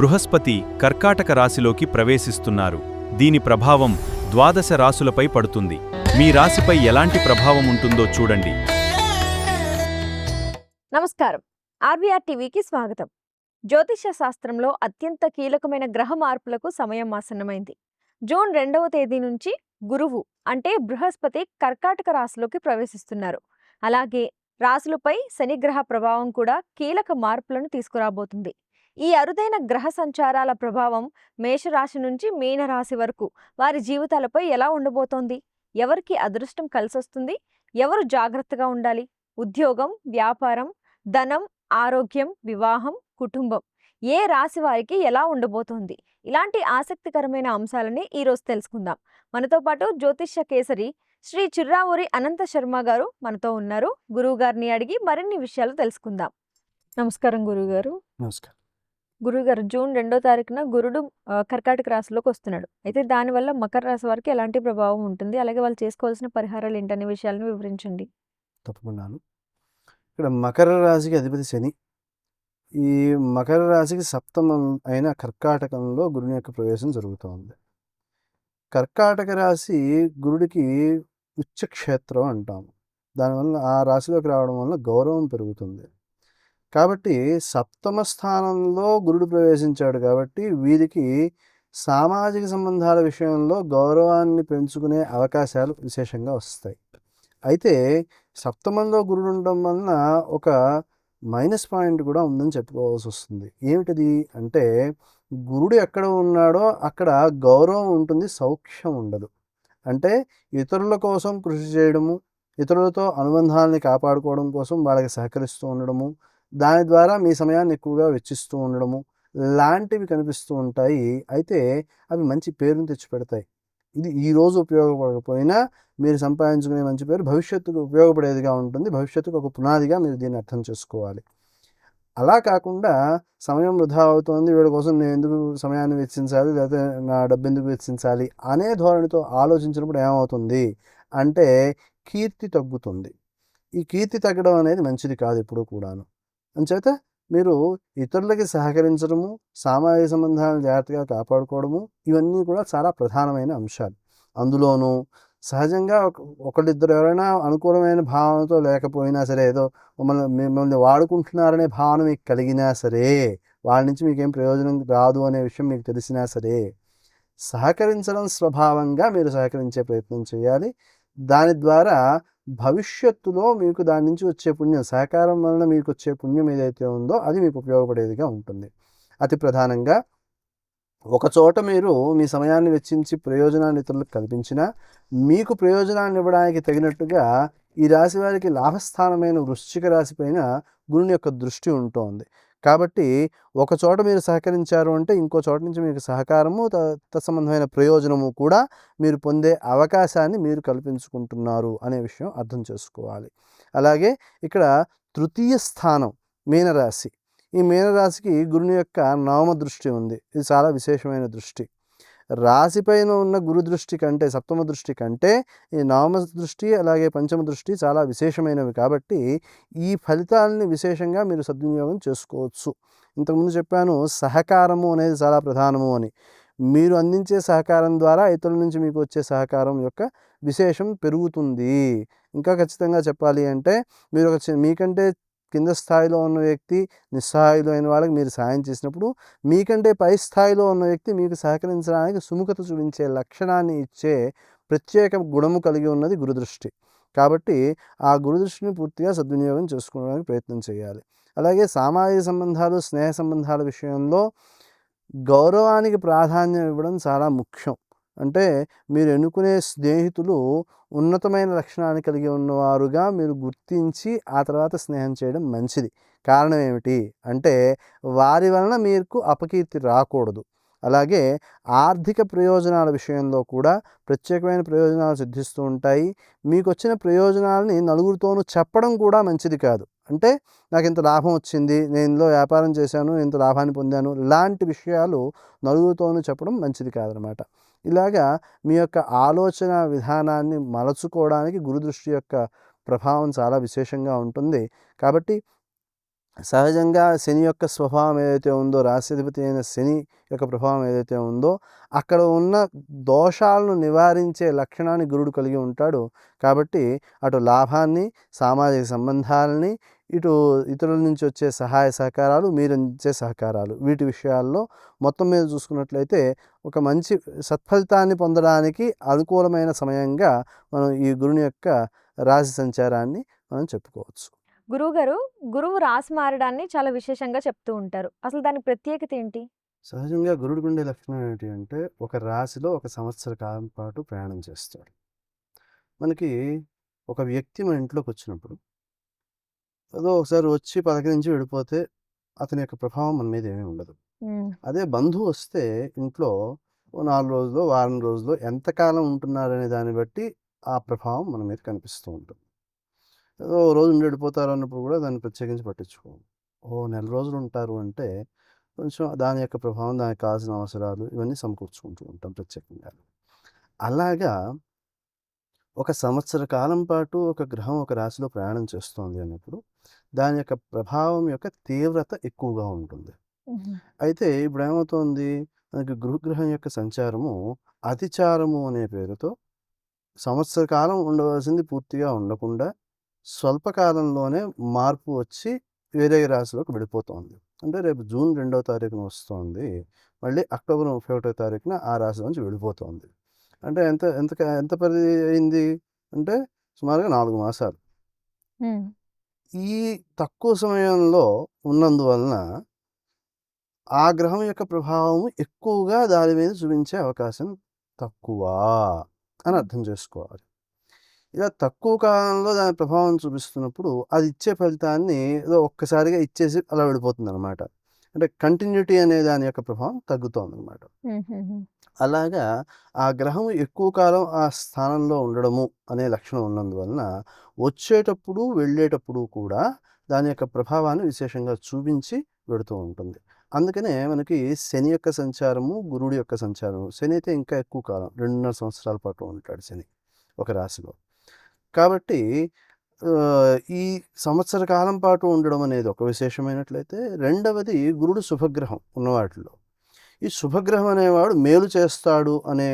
బృహస్పతి కర్కాటక రాశిలోకి ప్రవేశిస్తున్నారు. దీని ప్రభావం ద్వాదశ రాశులపై పడుతుంది. మీ రాశిపై ఎలాంటి ప్రభావం ఉంటుందో చూడండి. నమస్కారం. ఆర్బీఆర్ టీవీకి స్వాగతం. జ్యోతిష శాస్త్రంలో అత్యంత కీలకమైన గ్రహ మార్పులకు సమయం ఆసన్నమైంది. జూన్ 2వ తేదీ నుంచి గురువు అంటే బృహస్పతి కర్కాటక రాశిలోకి ప్రవేశిస్తున్నారు. అలాగే రాశులపై శనిగ్రహ ప్రభావం కూడా కీలక మార్పులను తీసుకురాబోతుంది. ఈ అరుదైన గ్రహ సంచారాల ప్రభావం మేషరాశి నుంచి మీనరాశి వరకు వారి జీవితాలపై ఎలా ఉండబోతోంది? ఎవరికి అదృష్టం కలిసొస్తుంది? ఎవరు జాగ్రత్తగా ఉండాలి? ఉద్యోగం, వ్యాపారం, ధనం, ఆరోగ్యం, వివాహం, కుటుంబం ఏ రాశి వారికి ఎలా ఉండబోతోంది? ఇలాంటి ఆసక్తికరమైన అంశాలని ఈరోజు తెలుసుకుందాం. మనతో పాటు జ్యోతిష్య కేసరి శ్రీ చిర్రావూరి అనంత శర్మ గారు మనతో ఉన్నారు. గురువు గారిని అడిగి మరిన్ని విషయాలు తెలుసుకుందాం. నమస్కారం గురువుగారు. నమస్కారం. గురువుగారు, జూన్ 2వ తారీఖున గురుడు కర్కాటక రాశిలోకి వస్తున్నాడు. అయితే దానివల్ల మకర రాశి వారికి ఎలాంటి ప్రభావం ఉంటుంది? అలాగే వాళ్ళు చేసుకోవాల్సిన పరిహారాలు ఏంటనే విషయాలను వివరించండి. తప్పకుండాను. ఇక్కడ మకర రాశికి అధిపతి శని. ఈ మకర రాశికి సప్తమం అయిన కర్కాటకంలో గురుని యొక్క ప్రవేశం జరుగుతోంది. కర్కాటక రాశి గురుడికి ఉచ్చక్షేత్రం అంటాము. దానివల్ల ఆ రాశిలోకి రావడం వల్ల గౌరవం పెరుగుతుంది. కాబట్టి సప్తమ స్థానంలో గురుడు ప్రవేశించాడు కాబట్టి వీరికి సామాజిక సంబంధాల విషయంలో గౌరవాన్ని పెంచుకునే అవకాశాలు విశేషంగా వస్తాయి. అయితే సప్తమంలో గురుడు ఉండడం వలన ఒక మైనస్ పాయింట్ కూడా ఉందని చెప్పుకోవాల్సి వస్తుంది. ఏమిటది అంటే గురుడు ఎక్కడ ఉన్నాడో అక్కడ గౌరవం ఉంటుంది, సౌఖ్యం ఉండదు. అంటే ఇతరుల కోసం కృషి చేయడము, ఇతరులతో అనుబంధాలని కాపాడుకోవడం కోసం వాళ్ళకి సహకరిస్తూ ఉండడము, దాని ద్వారా మీ సమయాన్ని ఎక్కువగా వెచ్చిస్తూ ఉండడము లాంటివి కనిపిస్తూ ఉంటాయి. అయితే అవి మంచి పేరుని తెచ్చిపెడతాయి. ఇది ఈరోజు ఉపయోగపడకపోయినా మీరు సంపాదించుకునే మంచి పేరు భవిష్యత్తుకు ఉపయోగపడేదిగా ఉంటుంది. భవిష్యత్తుకు ఒక పునాదిగా మీరు దీన్ని అర్థం చేసుకోవాలి. అలా కాకుండా సమయం వృధా అవుతోంది, వీడి కోసం నేను ఎందుకు సమయాన్ని వెచ్చించాలి, లేకపోతే నా డబ్బు ఎందుకు వెచ్చించాలి అనే ధోరణితో ఆలోచించినప్పుడు ఏమవుతుంది అంటే కీర్తి తగ్గుతుంది. ఈ కీర్తి తగ్గడం అనేది మంచిది కాదు ఎప్పుడూ కూడాను. అంచేత మీరు ఇతరులకి సహకరించడము, సామాజిక సంబంధాలను జాగ్రత్తగా కాపాడుకోవడము ఇవన్నీ కూడా చాలా ప్రధానమైన అంశాలు. అందులోనూ సహజంగా ఒకళ్ళిద్దరు ఎవరైనా అనుకూలమైన భావనతో లేకపోయినా సరే, ఏదో మిమ్మల్ని వాడుకుంటున్నారనే భావన మీకు కలిగినా సరే, వాళ్ళ నుంచి మీకేం ప్రయోజనం రాదు అనే విషయం మీకు తెలిసినా సరే, సహకరించడం స్వభావంగా మీరు సహకరించే ప్రయత్నం చేయాలి. దాని ద్వారా భవిష్యత్తులో మీకు దాని నుంచి వచ్చే పుణ్యం, సహకారం వలన మీకు వచ్చే పుణ్యం ఏదైతే ఉందో అది మీకు ఉపయోగపడేదిగా ఉంటుంది. అతి ప్రధానంగా ఒకచోట మీరు మీ సమయాన్ని వెచ్చించి ప్రయోజనాన్ని ఇతరులకు కల్పించినా మీకు ప్రయోజనాన్ని ఇవ్వడానికి తగినట్టుగా ఈ రాశి వారికి లాభస్థానమైన వృశ్చిక రాశి పైన గురుని యొక్క దృష్టి ఉంటుంది. కాబట్టి ఒక చోట మీరు సహకరించారు అంటే ఇంకో చోట నుంచి మీకు సహకారము, తత్సంబంధమైన ప్రయోజనము కూడా మీరు పొందే అవకాశాన్ని మీరు కల్పించుకుంటున్నారు అనే విషయం అర్థం చేసుకోవాలి. అలాగే ఇక్కడ తృతీయ స్థానం మీనరాశి. ఈ మీనరాశికి గురుని యొక్క నవమ దృష్టి ఉంది. ఇది చాలా విశేషమైన దృష్టి. రాశిపైన ఉన్న గురు దృష్టి కంటే, సప్తమ దృష్టి కంటే ఈ నవమ దృష్టి అలాగే పంచమ దృష్టి చాలా విశేషమైనవి. కాబట్టి ఈ ఫలితాలని విశేషంగా మీరు సద్వినియోగం చేసుకోవచ్చు. ఇంతకుముందు చెప్పాను సహకారము అనేది చాలా ప్రధానము అని. మీరు అందించే సహకారం ద్వారా ఇతరుల నుంచి మీకు వచ్చే సహకారం యొక్క విశేషం పెరుగుతుంది. ఇంకా ఖచ్చితంగా చెప్పాలి అంటే మీరు మీకంటే కింద స్థాయిలో ఉన్న వ్యక్తి, నిస్సహాయులు అయిన వాళ్ళకి మీరు సాయం చేసినప్పుడు మీకంటే పై స్థాయిలో ఉన్న వ్యక్తి మీకు సహకరించడానికి సుముఖత చూపించే లక్షణాన్ని ఇచ్చే ప్రత్యేక గుణము కలిగి ఉన్నది గురుదృష్టి. కాబట్టి ఆ గురుదృష్టిని పూర్తిగా సద్వినియోగం చేసుకోవడానికి ప్రయత్నం చేయాలి. అలాగే సామాజిక సంబంధాలు, స్నేహ సంబంధాల విషయంలో గౌరవానికి ప్రాధాన్యం ఇవ్వడం చాలా ముఖ్యం. అంటే మీరు ఎన్నుకునే స్నేహితులు ఉన్నతమైన లక్షణాన్ని కలిగి ఉన్నవారుగా మీరు గుర్తించి ఆ తర్వాత స్నేహం చేయడం మంచిది. కారణం ఏమిటి అంటే వారి వలన మీకు అపకీర్తి రాకూడదు. అలాగే ఆర్థిక ప్రయోజనాల విషయంలో కూడా ప్రత్యేకమైన ప్రయోజనాలు సిద్ధిస్తూ ఉంటాయి. మీకు వచ్చిన ప్రయోజనాలని నలుగురితోనూ చెప్పడం కూడా మంచిది కాదు. అంటే నాకు ఇంత లాభం వచ్చింది, నేను ఇందులో వ్యాపారం చేశాను, ఇంత లాభాన్ని పొందాను లాంటి విషయాలు నలుగురితోనూ చెప్పడం మంచిది కాదనమాట. ఇలాగా మీ యొక్క ఆలోచన విధానాన్ని మలచుకోవడానికి గురుదృష్టి యొక్క ప్రభావం చాలా విశేషంగా ఉంటుంది. కాబట్టి సహజంగా శని యొక్క స్వభావం ఏదైతే ఉందో, రాశ్యాధిపతి అయిన శని యొక్క ప్రభావం ఏదైతే ఉందో, అక్కడ ఉన్న దోషాలను నివారించే లక్షణాన్ని గురుడు కలిగి ఉంటాడు. కాబట్టి అటు లాభాన్ని, సామాజిక సంబంధాలని, ఇటు ఇతరుల నుంచి వచ్చే సహాయ సహకారాలు, మీరందించే సహకారాలు, వీటి విషయాల్లో మొత్తం మీద చూసుకున్నట్లయితే ఒక మంచి సత్ఫలితాన్ని పొందడానికి అనుకూలమైన సమయంగా మనం ఈ గురుని యొక్క రాశి సంచారాన్ని మనం చెప్పుకోవచ్చు. గురువుగారు, గురువు రాశి మారడాన్ని చాలా విశేషంగా చెప్తూ ఉంటారు. అసలు దాని ప్రత్యేకత ఏంటి? సహజంగా గురుడికి ఉండే లక్షణం ఏంటి అంటే, ఒక రాశిలో ఒక సంవత్సర కాలం పాటు ప్రయాణం చేస్తాడు. మనకి ఒక వ్యక్తి మన ఇంట్లోకి వచ్చినప్పుడు ఏదో ఒకసారి వచ్చి పలకరించి వెళ్ళిపోతే అతని యొక్క ప్రభావం మన మీద ఏమీ ఉండదు. అదే బంధువు వస్తే ఇంట్లో ఓ 4 రోజులో, వారం రోజులో ఎంతకాలం ఉంటున్నారనే దాన్ని బట్టి ఆ ప్రభావం మన మీద కనిపిస్తూ ఉంటుంది. ఏదో ఓ రోజు ఉండి వెళ్ళిపోతారు అన్నప్పుడు కూడా దాన్ని ప్రత్యేకించి పట్టించుకోము. ఓ నెల రోజులు ఉంటారు అంటే కొంచెం దాని యొక్క ప్రభావం, దానికి కావాల్సిన అవసరాలు ఇవన్నీ సమకూర్చుకుంటూ ఉంటాం ప్రత్యేకంగా. అలాగా ఒక సంవత్సర కాలం పాటు ఒక గ్రహం ఒక రాశిలో ప్రయాణం చేస్తోంది అన్నప్పుడు దాని యొక్క ప్రభావం యొక్క తీవ్రత ఎక్కువగా ఉంటుంది. అయితే ఇప్పుడు ఏమవుతోంది, మనకి గురుగ్రహం యొక్క సంచారము అతిచారము అనే పేరుతో సంవత్సర కాలం ఉండవలసింది పూర్తిగా ఉండకుండా స్వల్పకాలంలోనే మార్పు వచ్చి వేరే రాశిలోకి వెళ్ళిపోతోంది. అంటే రేపు జూన్ 2వ తారీఖున వస్తోంది. మళ్ళీ అక్టోబర్ 31వ తారీఖున ఆ రాశి నుంచి వెళ్ళిపోతోంది. అంటే ఎంత ఎంత ఎంత పరిధి అయింది అంటే సుమారుగా 4 మాసాలు. ఈ తక్కువ సమయంలో ఉన్నందువలన ఆ గ్రహం యొక్క ప్రభావం ఎక్కువగా దాని మీద చూపించే అవకాశం తక్కువ అని అర్థం చేసుకోవాలి. ఇలా తక్కువ కాలంలో దాని ప్రభావం చూపిస్తున్నప్పుడు అది ఇచ్చే ఫలితాన్ని ఏదో ఒక్కసారిగా ఇచ్చేసి అలా వెళ్ళిపోతుందనమాట. అంటే కంటిన్యూటీ అనే దాని యొక్క ప్రభావం తగ్గుతోందనమాట. అలాగా ఆ గ్రహం ఎక్కువ కాలం ఆ స్థానంలో ఉండడము అనే లక్షణం ఉన్నందువలన వచ్చేటప్పుడు, వెళ్ళేటప్పుడు కూడా దాని యొక్క ప్రభావాన్ని విశేషంగా చూపించి వెడుతూ ఉంటుంది. అందుకనే మనకి శని యొక్క సంచారము, గురుడి యొక్క సంచారము. శని అయితే ఇంకా ఎక్కువ కాలం 2.5 సంవత్సరాల పాటు ఉంటాడు శని ఒక రాశిలో. కాబట్టి ఈ సంవత్సర కాలం పాటు ఉండడం అనేది ఒక విశేషమైనట్లయితే, రెండవది గురుడు శుభగ్రహం ఉన్నవాటిలో. ఈ శుభగ్రహం అనేవాడు మేలు చేస్తాడు అనే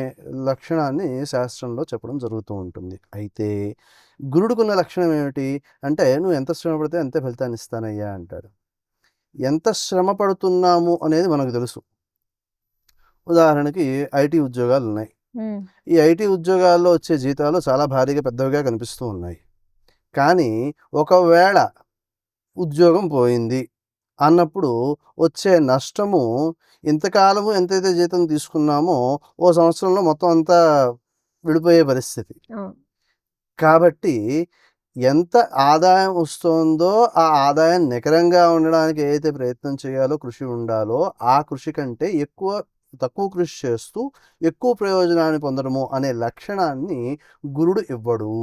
లక్షణాన్ని శాస్త్రంలో చెప్పడం జరుగుతూ ఉంటుంది. అయితే గురుడుకున్న లక్షణం ఏమిటి అంటే, నువ్వు ఎంత శ్రమ పడితే అంతే ఫలితాన్ని ఇస్తానయ్యా అంటాడు. ఎంత శ్రమ పడుతున్నాము అనేది మనకు తెలుసు. ఉదాహరణకి ఐటీ ఉద్యోగాలు ఉన్నాయి. ఈ ఐటీ ఉద్యోగాల్లో వచ్చే జీతాలు చాలా భారీగా పెద్దవిగా కనిపిస్తూ ఉన్నాయి. కానీ ఒకవేళ ఉద్యోగం పోయింది అన్నప్పుడు వచ్చే నష్టము ఇంతకాలము ఎంతైతే జీతం తీసుకున్నామో ఓ సంవత్సరంలో మొత్తం అంతా విడిపోయే పరిస్థితి. కాబట్టి ఎంత ఆదాయం వస్తోందో ఆ ఆదాయం నికరంగా ఉండడానికి ఏదైతే ప్రయత్నం చేయాలో, కృషి ఉండాలో, ఆ కృషి కంటే తక్కువ కృషి చేస్తూ ఎక్కువ ప్రయోజనాన్ని పొందడము అనే లక్షణాన్ని గురుడు ఇవ్వడు.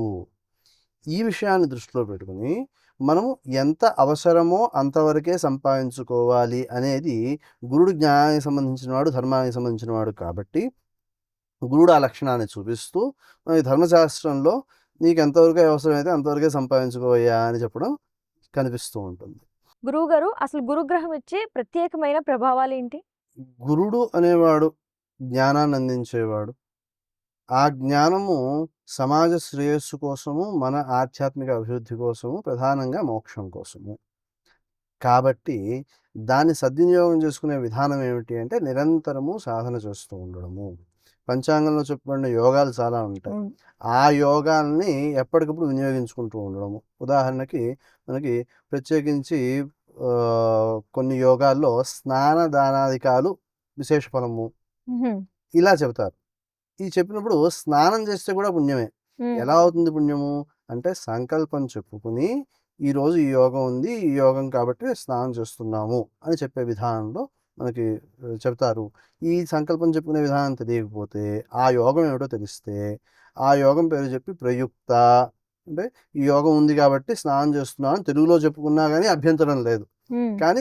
ఈ విషయాన్ని దృష్టిలో పెట్టుకుని మనము ఎంత అవసరమో అంతవరకే సంపాదించుకోవాలి అనేది గురుడు జ్ఞానానికి సంబంధించిన వాడు, ధర్మానికి సంబంధించిన వాడు. కాబట్టి గురుడు ఆ లక్షణాన్ని చూపిస్తూ మనకి ధర్మశాస్త్రంలో నీకు ఎంతవరకు అవసరమైతే అంతవరకే సంపాదించుకోవయ్యా అని చెప్పడం కనిపిస్తూ ఉంటుంది. గురువుగారు, అసలు గురుగ్రహం ఇచ్చే ప్రత్యేకమైన ప్రభావాలు ఏంటి? గురుడు అనేవాడు జ్ఞానాన్ని అందించేవాడు. ఆ జ్ఞానము సమాజ శ్రేయస్సు కోసము, మన ఆధ్యాత్మిక అభివృద్ధి కోసము, ప్రధానంగా మోక్షం కోసము. కాబట్టి దాన్ని సద్వినియోగం చేసుకునే విధానం ఏమిటి అంటే నిరంతరము సాధన చేస్తూ ఉండడము. పంచాంగంలో చెప్పబడిన యోగాలు చాలా ఉంటాయి. ఆ యోగాల్ని ఎప్పటికప్పుడు వినియోగించుకుంటూ ఉండడము. ఉదాహరణకి మనకి ప్రత్యేకించి కొన్ని యోగాల్లో స్నాన దానాదికాలు విశేష ఫలము ఇలా చెబుతారు. ఈ చెప్పినప్పుడు స్నానం చేస్తే కూడా పుణ్యమే. ఎలా అవుతుంది పుణ్యము అంటే, సంకల్పం చెప్పుకుని ఈరోజు ఈ యోగం ఉంది, ఈ యోగం కాబట్టి స్నానం చేస్తున్నాము అని చెప్పే విధానంలో మనకి చెప్తారు. ఈ సంకల్పం చెప్పుకునే విధానం తెలియకపోతే, ఆ యోగం ఏమిటో తెలిస్తే, ఆ యోగం పేరు చెప్పి ప్రయుక్త అంటే ఈ యోగం ఉంది కాబట్టి స్నానం చేస్తున్నాను అని తెలుగులో చెప్పుకున్నా కానీ అభ్యంతరం లేదు. కానీ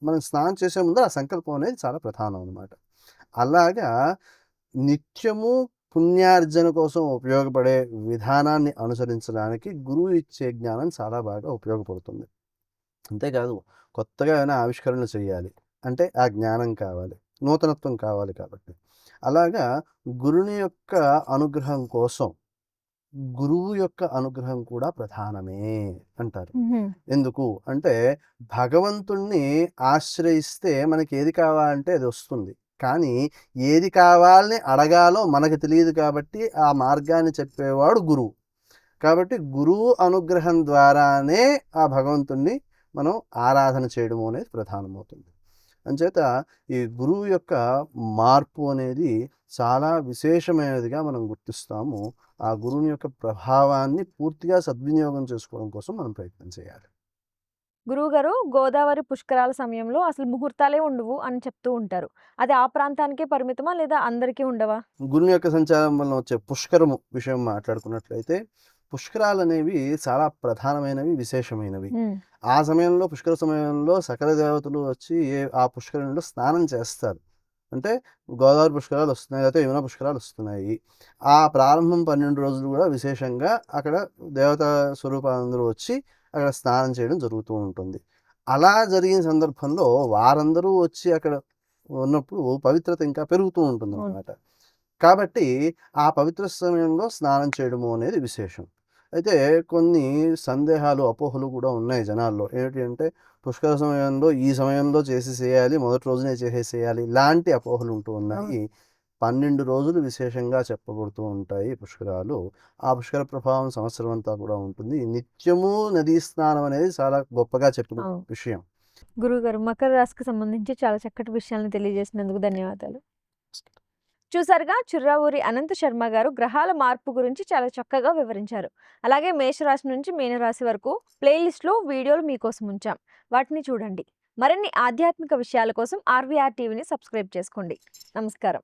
మనం స్నానం చేసే ముందు ఆ సంకల్పం అనేది చాలా ప్రధానం అనమాట. అలాగా నిత్యము పుణ్యార్జన కోసం ఉపయోగపడే విధానాన్ని అనుసరించడానికి గురువు ఇచ్చే జ్ఞానం చాలా బాగా ఉపయోగపడుతుంది. అంతేకాదు, కొత్తగా ఏమైనా ఆవిష్కరణలు చేయాలి అంటే ఆ జ్ఞానం కావాలి, నూతనత్వం కావాలి కాబట్టి. అలాగా గురుని యొక్క అనుగ్రహం కోసం గురువు యొక్క అనుగ్రహం కూడా ప్రధానమే అంటారు. ఎందుకు అంటే భగవంతుణ్ణి ఆశ్రయిస్తే మనకి ఏది కావాలంటే అది వస్తుంది. కానీ ఏది కావాలని అడగాలో మనకు తెలియదు కాబట్టి ఆ మార్గాన్ని చెప్పేవాడు గురువు. కాబట్టి గురువు అనుగ్రహం ద్వారానే ఆ భగవంతుణ్ణి మనం ఆరాధన చేయడం అనేది ప్రధానమవుతుంది. అంచేత ఈ గురువు యొక్క మార్పు అనేది చాలా విశేషమైనదిగా మనం గుర్తిస్తాము. ఆ గురువుని యొక్క ప్రభావాన్ని పూర్తిగా సద్వినియోగం చేసుకోవడం కోసం మనం ప్రయత్నం చేయాలి. గురువుగారు, గోదావరి పుష్కరాల సమయంలో అసలు ముహూర్తాలే ఉండవు అని చెప్తూ ఉంటారు. అది ఆ ప్రాంతానికే పరిమితమా లేదా అందరికీ ఉండవా? గురుని యొక్క సంచారం వలన వచ్చే పుష్కరము విషయం మాట్లాడుకున్నట్లయితే పుష్కరాలు అనేవి చాలా ప్రధానమైనవి, విశేషమైనవి. ఆ సమయంలో పుష్కర సమయంలో సకల దేవతలు వచ్చి ఆ పుష్కరంలో స్నానం చేస్తారు. అంటే గోదావరి పుష్కరాలు వస్తున్నాయి, లేకపోతే యమునా పుష్కరాలు వస్తున్నాయి. ఆ ప్రారంభం 12 రోజులు కూడా విశేషంగా అక్కడ దేవతా స్వరూపాలందరూ వచ్చి అక్కడ స్నానం చేయడం జరుగుతూ ఉంటుంది. అలా జరిగిన సందర్భంలో వారందరూ వచ్చి అక్కడ ఉన్నప్పుడు పవిత్రత ఇంకా పెరుగుతూ ఉంటుందన్నమాట. కాబట్టి ఆ పవిత్ర సమయంలో స్నానం చేయడము అనేది విశేషం. అయితే కొన్ని సందేహాలు, అపోహలు కూడా ఉన్నాయి జనాల్లో. ఏంటి అంటే పుష్కర సమయంలో ఈ సమయంలో చేసేసేయాలి, మొదటి రోజునే చేసేసేయాలి, ఇలాంటి అపోహలు ఉంటూ ఉన్నాయి. 12 రోజులు విశేషంగా చెప్పబడుతూ ఉంటాయి పుష్కరాలు. ఆ పుష్కర ప్రభావం సంవత్సరం అంతా కూడా ఉంటుంది. నిత్యము నదీ స్నానం అనేది చాలా గొప్పగా చెప్పిన విషయం. గురువుగారు, మకర రాశికి సంబంధించి చాలా చక్కటి విషయాలను తెలియజేసినందుకు ధన్యవాదాలు. చూసారుగా, చిర్రావూరి అనంత శర్మ గారు గ్రహాల మార్పు గురించి చాలా చక్కగా వివరించారు. అలాగే మేషరాశి నుంచి మీనరాశి వరకు ప్లేలిస్ట్లో వీడియోలు మీకోసం ఉంచాం. వాటిని చూడండి. మరిన్ని ఆధ్యాత్మిక విషయాల కోసం ఆర్వీఆర్ టీవీని సబ్స్క్రైబ్ చేసుకోండి. నమస్కారం.